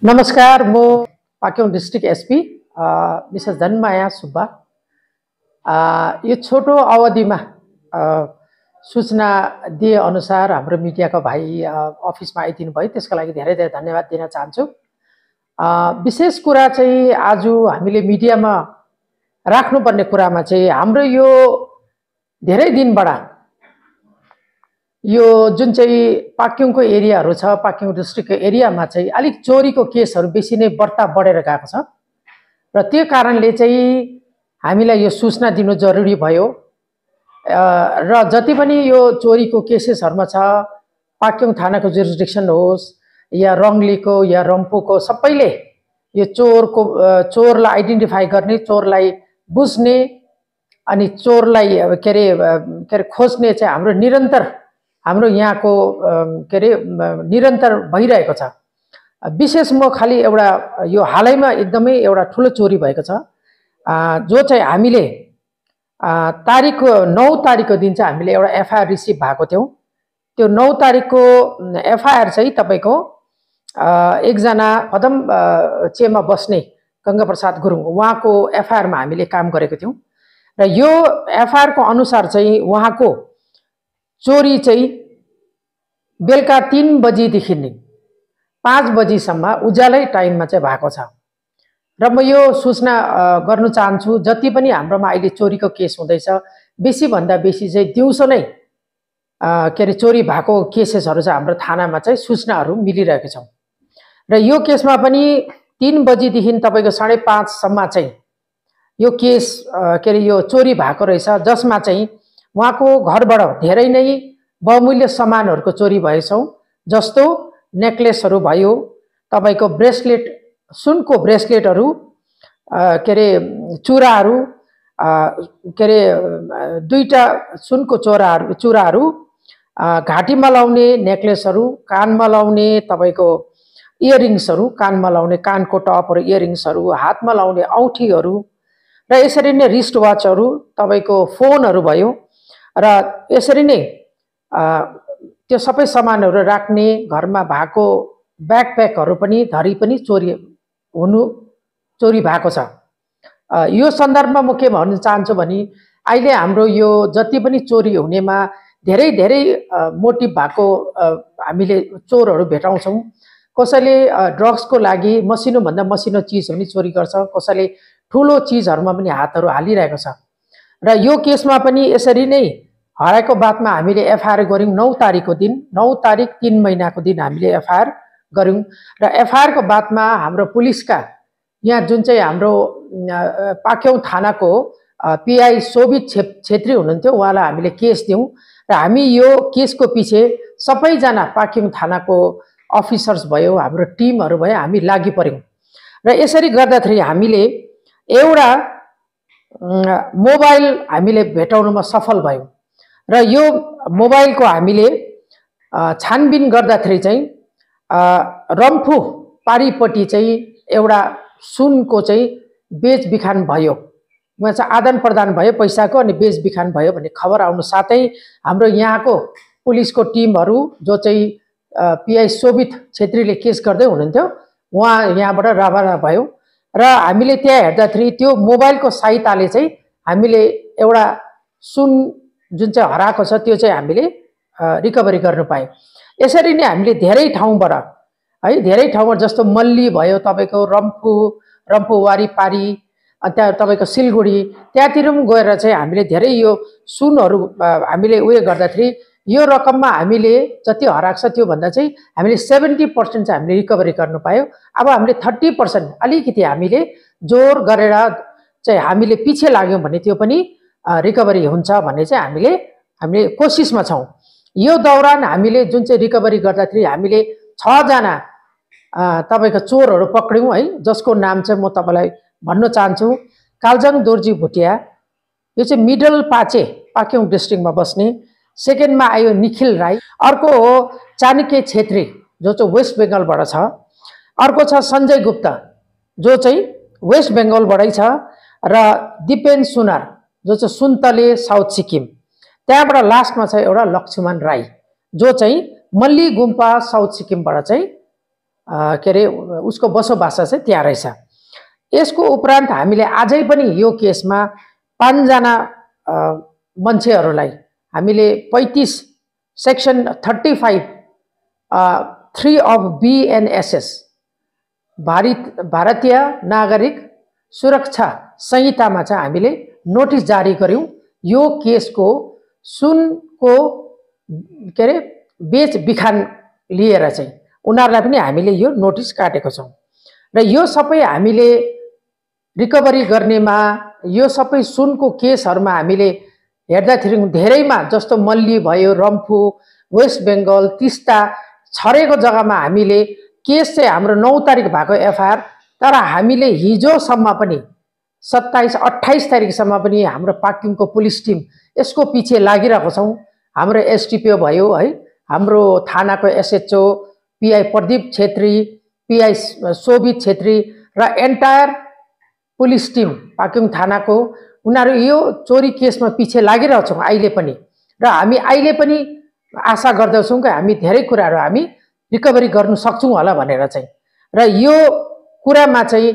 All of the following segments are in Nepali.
नमस्कार, म Pakyong district SP Mrs Dhanmaya Subba. यो छोटो अवधिमा सूचना दिए अनुसार हाम्रो मिडियाको भाइ अफिसमा आइदिनु भयो, त्यसको लागि धेरै धेरै धन्यवाद दिन चाहन्छु। विशेष कुरा चाहिँ आज हामीले मिडियामा राख्नुपर्ने कुरामा चाहिँ हाम्रो यो धेरै दिनबाट यो जुन चाहिँ पाक्योङको एरियाहरू छ, पाक्योङ डिस्ट्रिक्टको एरियामा चाहिँ अलिक चोरीको केसहरू बेसी नै बढ्ता बढेर गएको छ र त्यो कारणले चाहिँ हामीलाई यो सूचना दिनु जरुरी भयो। र जति पनि यो चोरीको केसेसहरुमा छ, पाक्योङ थानाको जुरिसडिक्सन होस् या रङलीको या रम्फूको, सबैले यो चोरलाई आइडेन्टिफाई गर्ने, चोरलाई बुझ्ने अनि चोरलाई के अरे खोज्ने चाहिँ हाम्रो निरन्तर हाम्रो यहाँको निरन्तर भइरहेको छ। विशेष म खाली एउटा यो हालैमा एकदमै एउटा ठुलो चोरी भएको छ, जो चाहिँ हामीले 9 तारिखको दिन चाहिँ हामीले एउटा एफआईआर रिसिभ भएको थियौं। त्यो 9 तारिखको एफआईआर चाहिँ तपाईको एकजना पदम चेमा बस्ने गंगाप्रसाद गुरुङ, उहाँको एफआईआरमा हामीले काम गरेको थियौं र यो एफआईआर को अनुसार चाहिँ उहाँको चोरी चाहिँ बेलुका 3 बजीदेखि 5 बजीसम्म उज्यालै टाइममा चाहिँ भएको छ। र म यो सूचना गर्न चाहन्छु, जति पनि हाम्रोमा अहिले चोरीको केस हुँदैछ, बेसी भन्दा बेसी चाहिँ दिउँसो नै के अरे चोरी भएको केसेसहरु चाहिँ हाम्रो थानामा चाहिँ सूचनाहरु मिलिरहेको छ। र यो केसमा पनि 3 बजीदेखि तपाईको 5:30 सम्म चाहिँ यो केस के अरे यो चोरी भएको रहेछ, जसमा चाहिँ उहाँको घरबाट धेरै नै बहुमूल्य सामानहरुको चोरी भएछौ, जस्तो नेकलेसहरु भयो, तपाईको ब्रेसलेट, सुनको ब्रेसलेटहरु, के अरे चुराहरु, के अरे 2टा सुनको चुराहरु, घाटीमा लाउने नेकलेसहरु, कानमा लाउने तपाईको इयरिङ्सहरु, कानमा लाउने कानको टपहरु, इयरिङ्सहरु, हातमा लाउने औँठीहरु र यसरी नै रिस्ट वाचहरु, तपाईको फोनहरु भयो र यसरी नै त्यो सबै सामानहरु राख्ने घरमा भएको ब्याकप्याकहरु पनि धरी पनि चोरी भएको छ। यो सन्दर्भमा म के भन्न चाहन्छु भने अहिले हाम्रो यो जति पनि चोरी हुनेमा धेरै धेरै मोटिभ भएको हामीले चोरहरु भेटाउँछौं। कसैले ड्रग्सको लागि मसिनो भन्दा मसिनो चीजहरु पनि चोरी गर्छ, कसैले ठूलो चीजहरुमा पनि हातहरु हालिरहेको छ। र यो केसमा पनि यसरी नै हराएको बातमा हामीले एफआईआर गर्यौं 9 तारिखको दिन, 9 तारिख 3 महिनाको दिन हामीले एफआईआर गर्यौं र एफआईआर को बातमा हाम्रो पुलिसका यहाँ जुन चाहिँ हाम्रो पाक्योङ थानाको पीआई शोभित छेत्री हुनुहुन्थ्यो, उहाँलाई हामीले केस दियौं र हामी यो केसको पछि सबैजना पाक्योङ थानाको अफिसर्स भयो, हाम्रो टिमहरु भयो, हामी लागि पर्यौं र यसरी गर्दाखेरि हामीले एउटा मोबाइल हामीले भेटाउनमा सफल भयौं र यो मोबाइलको हामीले छानबिन गर्दाखेरि चाहिँ रम्फू पारीपट्टि चाहिँ एउटा सुनको चाहिँ बेचबिखान भयो, उहाँ चाहिँ आदान प्रदान भयो पैसाको, अनि बेचबिखान भयो भन्ने खबर आउनु साथै हाम्रो यहाँको पुलिसको टिमहरु जो चाहिँ पीआई शोभित छेत्रीले केस गर्दै हुनुहुन्थ्यो, उहाँ यहाँबाट रवाना भयो र हामीले त्यहाँ हेर्दाखेरि त्यो मोबाइलको सहायताले चाहिँ हामीले एउटा सुन जुन चाहिँ हराएको छ त्यो चाहिँ हामीले रिकभरी गर्न पायौं। यसरी नै हामीले धेरै ठाउँबाट है, धेरै ठाउँबाट जस्तो मल्ली भयो, तपाईको रम्फू वारीपारी, त्यहाँ तपाईको सिलगुडी, त्यहाँतिर पनि गएर चाहिँ हामीले धेरै यो सुनहरु हामीले उयो गर्दाखेरि यो रकममा हामीले जति हराएको छ त्यो भन्दा चाहिँ हामीले 70% चाहिँ हामीले रिकभरी गर्न पायौं। अब हामीले 30% अलिकति हामीले जोर गरेर चाहिँ हामीले पछि लाग्यौं भने त्यो पनि रिकभरी हुन्छ भन्ने चाहिँ हामीले कोसिसमा छौं। यो दौरान हामीले जुन चाहिँ रिकभरी गर्दाखेरि हामीले 6 जना तपाईको चोरहरु पक्र्यौं है, जसको नाम चाहिँ म तपाईलाई भन्न चाहन्छु। कालजङ दोर्जी भुटिया, यो चाहिँ मिडल पाचे पाक्योङ डिस्ट्रिक्टमा बस्ने। सेकेन्डमा आयो निखिल राई, अर्को हो चाणक्य छेत्री जो चाहिँ वेस्ट बेंगलबाट छ, अर्को छ सञ्जय गुप्ता जो चाहिँ वेस्ट बेंगलबाटै छ र दिपेन सुनार जो चाहिँ सुन्तले साउथ सिक्किम, त्यहाँबाट लास्टमा छ एउटा लक्ष्मण राई जो चाहिँ मल्ली गुम्पा साउथ सिक्किमबाट चाहिँ के अरे उसको बसोबासा चाहिँ त्यहाँ रहेछ। यसको उपरान्त हामीले आजै पनि यो केसमा 5 जना मान्छेहरूलाई हामीले 35 सेक्सन 35 3 अफ BNSS भारतीय नागरिक सुरक्षा संहितामा चाहिँ हामीले नोटिस जारी गर्यौं। यो केसको सुनको के अरे बेच बिखान लिएर चाहिँ उनीहरूलाई पनि हामीले यो नोटिस काटेको छौं र यो सबै हामीले रिकभरी गर्नेमा यो सबै सुनको केसहरुमा हामीले हेर्दाखेरि धेरैमा जस्तो मल्ली भयो, रम्फू, वेस्ट बेंगल, तिस्ता छरेको जग्गामा हामीले केस चाहिँ हाम्रो 9 तारिक भएको एफआईआर, तर हामीले हिजोसम्म पनि 27-28 तारिकसम्म पनि हाम्रो पाक्योङको पुलिस टिम यसको पछि लागिरहेको छौं। हाम्रो एसटिपिओ भयो है, हाम्रो थानाको SHO PI Pradeep Chhetri, PI Shobhit Chhetri र एन्टायर पुलिस टिम पाक्योङ थानाको उनीहरू यो चोरी केसमा पछि लागिरहेको छौं अहिले पनि। र हामी अहिले पनि आशा गर्दछौं कि हामी धेरै कुराहरू हामी रिकभरी गर्न सक्छौं होला भनेर चाहिँ। र यो कुरामा चाहिँ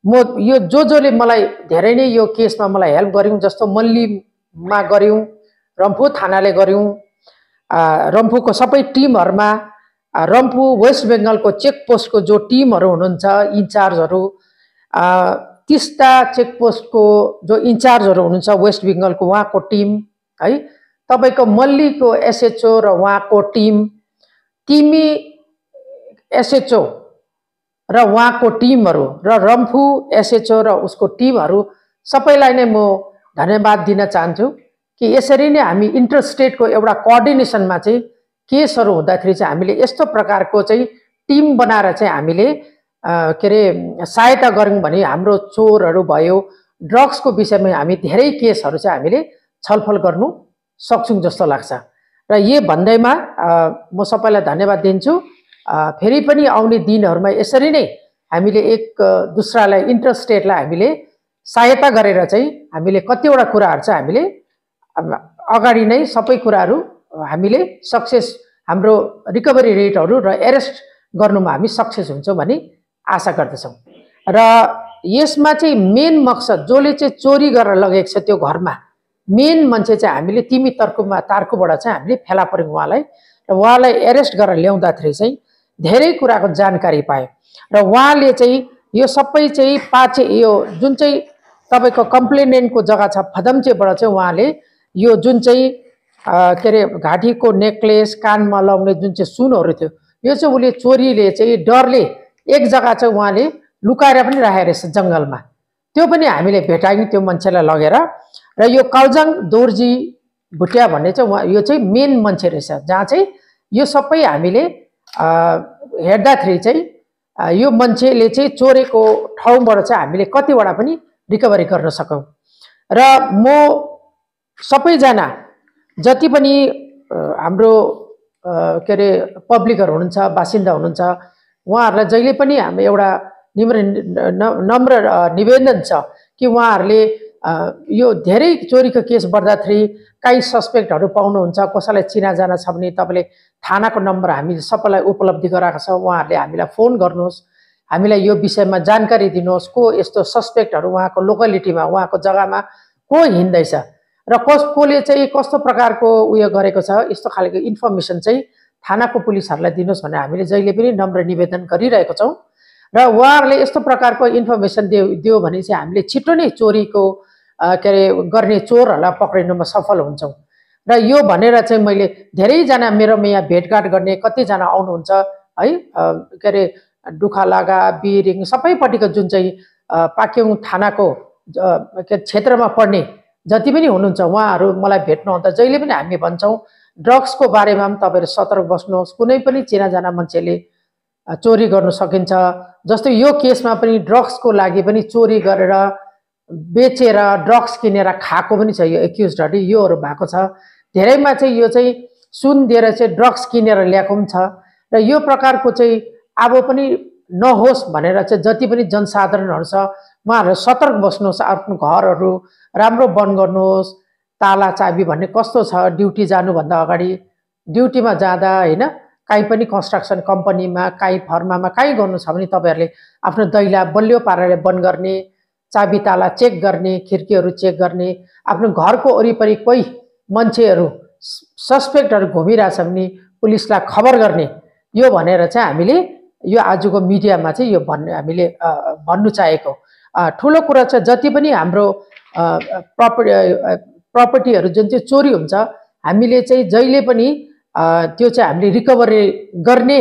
म यो जोले मलाई धेरै नै यो केसमा मलाई हेल्प गर्यौं, जस्तो मल्लीमा गर्यौं, रम्फू थानाले गर्यौं, रम्फूको सबै टिमहरुमा, रम्फू वेस्ट बेंगलको चेकपोस्टको जो टिमहरु हुनुहुन्छ इन्चार्जहरु, तिस्ता चेकपोस्टको जो इन्चार्जहरु हुनुहुन्छ वेस्ट बेंगलको उहाँको टिम है, तपाईको मल्लीको एसएचओ र उहाँको टिम, तिमी एसएचओ र उहाँको टिमहरु र रम्फू एसएचओ र उसको टिमहरु सबैलाई नै म धन्यवाद दिन चाहन्छु कि यसरी नै हामी इन्टरस्टेटको एउटा कोअर्डिनेसनमा चाहिँ केसहरु हुँदाखेरि चाहिँ हामीले यस्तो प्रकारको चाहिँ टिम बनाएर चाहिँ हामीले के अरे सहायता गर्यौं भने हाम्रो चोरहरु भयो, ड्रग्सको विषयमा हामी धेरै केसहरु चाहिँ हामीले छलफल गर्नु सक्छौं जस्तो लाग्छ। र यो भन्दैमा म सबैलाई धन्यवाद दिन्छु। फेरि पनि आउने दिनहरुमा यसरी नै हामीले एक दुसरालाई इन्टरस्टेटलाई हामीले सहायता गरेर चाहिँ हामीले कतिवटा कुराहरु चाहिँ हामीले अगाडि नै सबै कुराहरु हामीले सक्सेस, हाम्रो रिकभरी रेटहरु र एरेस्ट गर्नुमा हामी सक्सेस हुन्छौं भनी आशा गर्दछौं। र यसमा चाहिँ मेन मकसद जसले चाहिँ चोरी गरेर लगेको छ त्यो घरमा मेन मान्छे चाहिँ हामीले तिमी तार्कुबाट चाहिँ हामीले फेला पर्यौं उहाँलाई, र उहाँलाई एरेस्ट गरेर ल्याउँदाखेरि चाहिँ धेरै कुराको जानकारी पाए र उहाँले चाहिँ यो सबै चाहिँ पाचे यो जुन चाहिँ तपाईको कम्प्लेनेन्टको जग्गा छ फदमचेबाट चाहिँ उहाँले यो जुन चाहिँ के अरे घाटीको नेकलेस, कानमा लगाउने जुन चाहिँ सुनहरु थियो यो चाहिँ उले चोरीले चाहिँ डरले एक जग्गा चाहिँ उहाँले लुकाएर पनि राखेको रहेछ जंगलमा। त्यो पनि हामीले भेटायौं त्यो मान्छेलाई लगेर। र यो कलजङ दोर्जी भुटिया भन्ने चाहिँ यो चाहिँ मेन मान्छे रहेछ जहाँ चाहिँ यो सबै हामीले हेर्दाखेरि चाहिँ यो मान्छेले चाहिँ चोरेको ठाउँबाट चाहिँ हामीले कतिवटा पनि रिकभरी गर्न सकौं। र म सबैजना जति पनि हाम्रो के अरे पब्लिकहरु हुनुहुन्छ, बासिन्दा हुनुहुन्छ, उहाँहरुलाई जहिले पनि हामी एउटा नम्र निवेदन छ कि उहाँहरुले यो धेरै चोरीको केस बढ्दाखेरि कई सस्पेक्टहरु पाउनुहुन्छ, कसैलाई चिनाजाना छ भने तपाईले थानाको नम्बर हामी सबैलाई उपलब्धि गराएको छ, उहाँहरुले हामीलाई फोन गर्नुहोस्, हामीलाई यो विषयमा जानकारी दिनुहोस्, को यस्तो सस्पेक्टहरु उहाँको लोकलिटीमा उहाँको जग्गामा को हिँड्दैछ र कसले चाहिँ कस्तो प्रकारको उयो गरेको छ, यस्तो खालको इन्फर्मेसन चाहिँ थानाको पुलिसहरुलाई दिनुहोस् भनेर हामीले जहिले पनि नम्र निवेदन गरिरहेको छौं। र उहाँहरुले यस्तो प्रकारको इन्फर्मेसन दियो भने चाहिँ हामीले छिटो नै चोरीको के अरे गर्ने चोरहरुलाई पक्रिनमा सफल हुन्छौं। र यो भनेर चाहिँ मैले धेरै जना मेरोमा यहाँ भेटघाट गर्ने कति जना आउनुहुन्छ है, के अरे दुखालागा, बिरिङ सबैपटिको जुन चाहिँ पाक्योङ थानाको क्षेत्रमा पर्ने जति पनि हुनुहुन्छ उहाँहरु मलाई भेट्नु आउँदा जहिले पनि हामी भन्छौं ड्रग्सको बारेमा पनि तपाईहरु सतर्क बस्नुहोस्, कुनै पनि चिनाजाना मान्छेले चोरी गर्न सकिन्छ। जस्तो यो केसमा पनि ड्रग्सको लागि पनि चोरी गरेर बेचेर ड्रग्स किनेर खाएको पनि छ यो एक्युज्डहरुले, योहरु भएको छ। धेरैमा चाहिँ यो चाहिँ सुन दिएर चाहिँ ड्रग्स किनेर ल्याएको पनि छ। र यो प्रकारको चाहिँ अब पनि नहोस् भनेर चाहिँ जति पनि जनसाधारणहरु छ उहाँहरु सतर्क बस्नुहोस्, आफ्नो घरहरु राम्रो बन्द गर्नुहोस्, ताला चाबी भन्ने कस्तो छ, ड्युटी जानु भन्दा अगाडि ड्युटीमा जाँदा हैन काहीँ पनि कन्स्ट्रक्सन कम्पनीमा, काहीँ फर्मामा, काहीँ गर्नु छ भने तपाईँहरूले आफ्नो दैला बलियो पाराले बन्द गर्ने, चाबी ताला चेक गर्ने, खिड्कीहरू चेक गर्ने, आफ्नो घरको वरिपरि कोही मान्छेहरू सस्पेक्टहरू घुमिरहेछ भने पुलिसलाई खबर गर्ने, यो भनेर चाहिँ हामीले यो आजको मिडियामा चाहिँ यो हामीले भन्नु चाहेको। ठुलो कुरा चाहिँ जति पनि हाम्रो प्रपर्टीहरू जुन चाहिँ चोरी हुन्छ हामीले चाहिँ जहिले पनि त्यो चाहिँ हामीले रिकभरी गर्ने,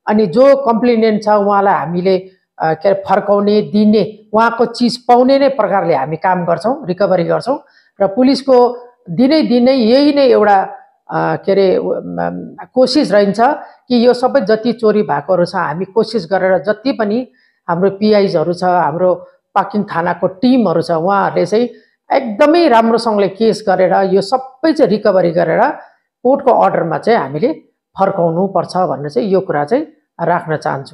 अनि जो कम्प्लेनेन्ट छ उहाँलाई हामीले के अरे फर्काउने, दिने, उहाँको चिज पाउने नै प्रकारले हामी काम गर्छौँ, रिकभरी गर्छौँ। र पुलिसको दिनै यही नै एउटा के अरे कोसिस रहन्छ कि यो सबै जति चोरी भएकोहरू छ हामी कोसिस गरेर जति पनि हाम्रो पिआइजहरू छ, हाम्रो पार्किङ थानाको टिमहरू छ, उहाँहरूले चाहिँ एकदमै राम्रोसँगले केस गरेर यो सबै चाहिँ रिकभरी गरेर कोर्टको अर्डरमा चाहिँ हामीले फर्काउनु पर्छ भन्ने चाहिँ यो कुरा चाहिँ राख्न चाहन्छु।